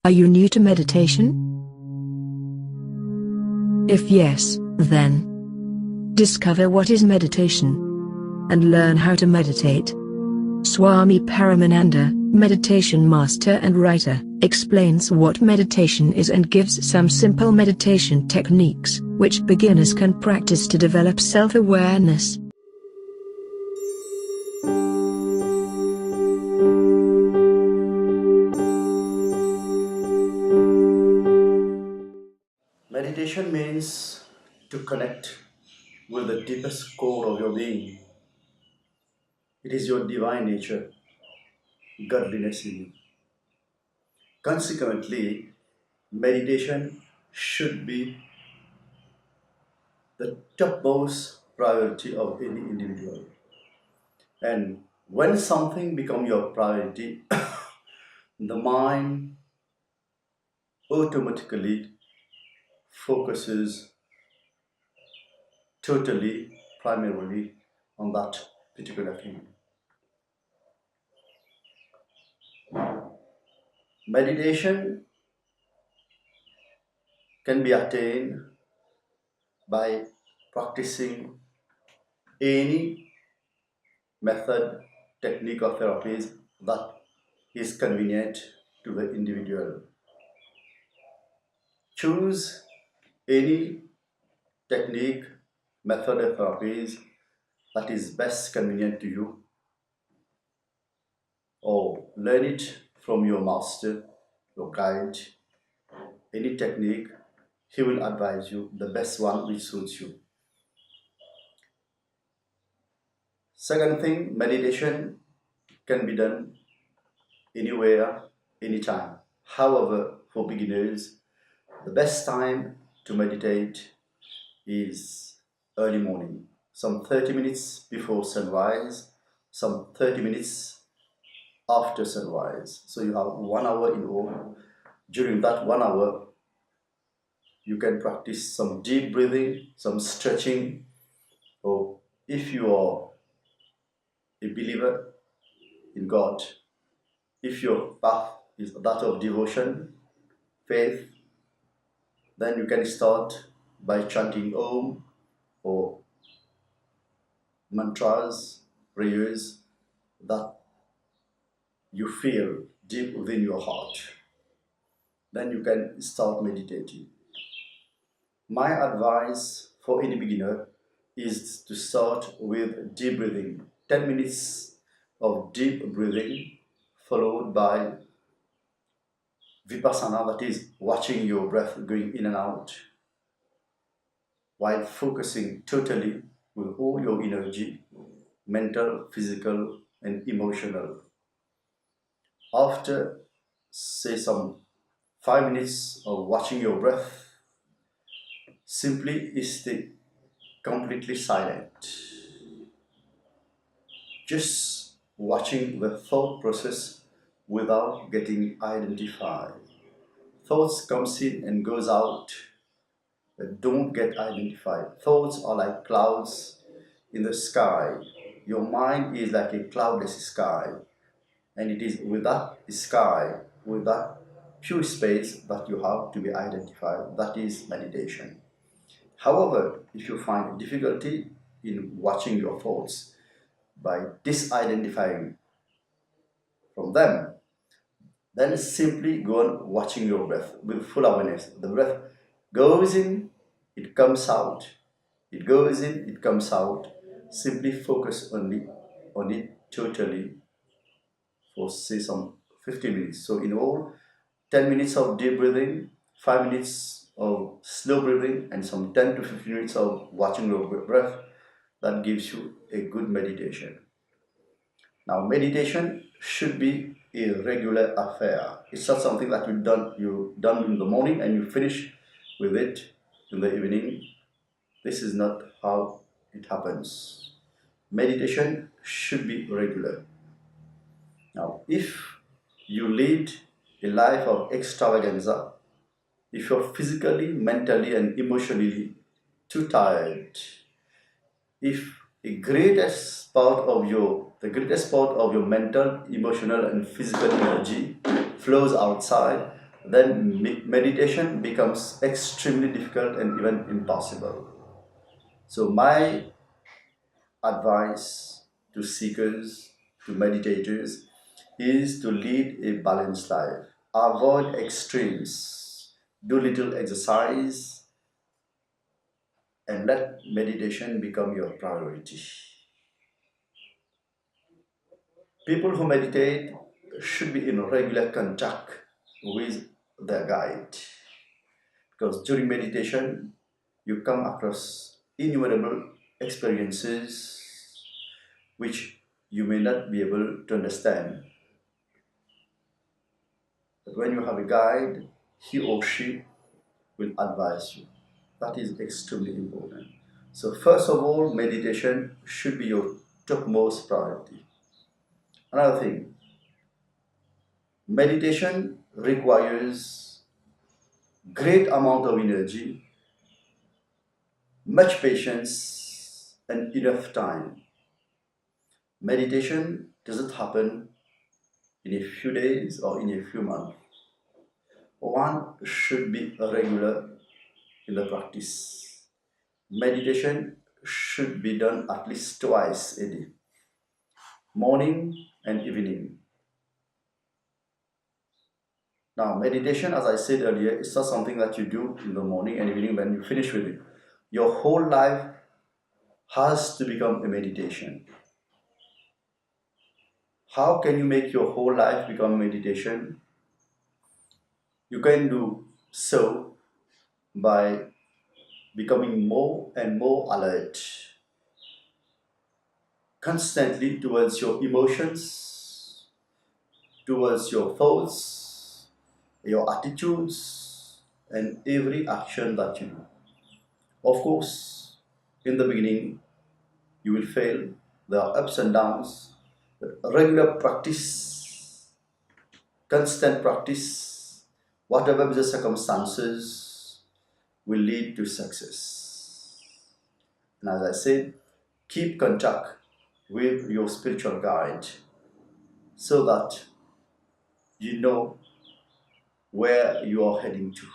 Are you new to meditation? If yes, then discover what is meditation and learn how to meditate. Swami Paramananda, meditation master and writer, explains what meditation is and gives some simple meditation techniques which beginners can practice to develop self-awareness. Meditation means to connect with the deepest core of your being. It is your divine nature, godliness in you. Consequently, meditation should be the topmost priority of any individual. And when something becomes your priority, the mind automatically focuses totally, primarily on that particular thing. Meditation can be attained by practicing any method, technique or therapies that is convenient to the individual. Choose any technique, method or therapies that is best convenient to you, or learn it from your master, your guide. Any technique, he will advise you the best one which suits you. Second thing, meditation can be done anywhere, anytime. However, for beginners, the best time to meditate is early morning, some 30 minutes before sunrise, some 30 minutes after sunrise. So you have 1 hour in all. During that 1 hour, you can practice some deep breathing, some stretching, or if you are a believer in God, if your path is that of devotion, faith, then you can start by chanting Om or mantras, prayers that you feel deep within your heart. Then you can start meditating. My advice for any beginner is to start with deep breathing. 10 minutes of deep breathing followed by vipassana, that is watching your breath going in and out while focusing totally with all your energy, mental, physical and emotional. After say some 5 minutes of watching your breath, simply stay completely silent. Just watching the thought process without getting identified. Thoughts comes in and goes out, but don't get identified. Thoughts are like clouds in the sky. Your mind is like a cloudless sky, and it is with that sky, with that pure space that you have to be identified. That is meditation. However, if you find difficulty in watching your thoughts by disidentifying from them, then simply go on watching your breath with full awareness. The breath goes in, it comes out. It goes in, it comes out. Simply focus only on it totally for say some 50 minutes. So in all, 10 minutes of deep breathing, 5 minutes of slow breathing, and some 10 to 15 minutes of watching your breath. That gives you a good meditation. Now, meditation should be a regular affair. It's not something that you done in the morning and you finish with it in the evening. This is not how it happens. Meditation should be regular. Now, if you lead a life of extravaganza, if you're physically, mentally, and emotionally too tired, if the greatest part of your mental, emotional, and physical energy flows outside, then meditation becomes extremely difficult and even impossible. So my advice to seekers, to meditators, is to lead a balanced life. Avoid extremes. Do little exercise and let meditation become your priority. People who meditate should be in regular contact with their guide, because during meditation you come across innumerable experiences which you may not be able to understand. But when you have a guide, he or she will advise you. That is extremely important. So first of all, meditation should be your topmost priority. Another thing, meditation requires great amount of energy, much patience, and enough time. Meditation doesn't happen in a few days or in a few months. One should be regular in the practice. Meditation should be done at least twice a day, morning and evening. Now, meditation, as I said earlier, is not something that you do in the morning and evening when you finish with it. Your whole life has to become a meditation. How can you make your whole life become meditation? You can do so by becoming more and more alert constantly towards your emotions, towards your thoughts, your attitudes, and every action that you do. Of course, in the beginning, you will fail. There are ups and downs. But regular practice, constant practice, whatever the circumstances, will lead to success. And as I said, keep contact with your spiritual guide so that you know where you are heading to.